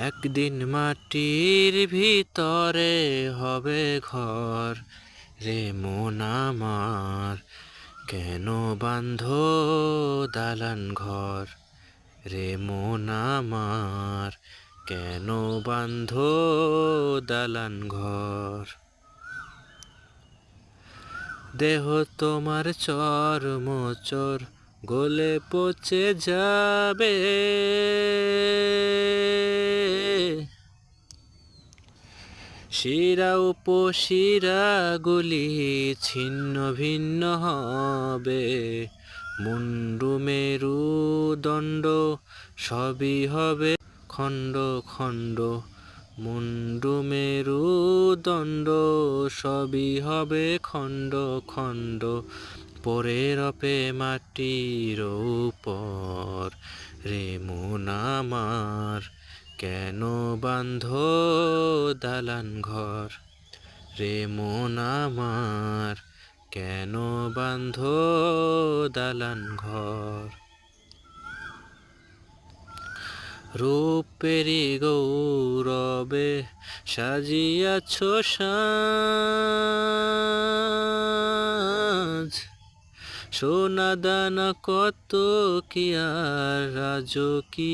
একদিন মাটির ভিতরে হবে ঘর, রে মন আমার কেন বাঁধো দালান ঘর, রে মন আমার কেন বাঁধো দালান ঘর। দেহ তোমার চর্মচর গলে পচে যাবে, শিরা উপশিরা গুলি ছিন্ন ভিন্ন হবে, মুন্ডু মেরুদণ্ড সবই হবে খণ্ড খণ্ড, মুন্ডু মেরুদণ্ড সবই হবে খণ্ড খণ্ড। পরে রপে মাটির উপর, রে মন আমার কেন বাঁধো দালান ঘর, রে মন আমার কেন বাঁধো দালান ঘর। রূপেরি গৌরবে সাজিয়াছ সাজ, সোনা দানা কত কি আর রাজকীয়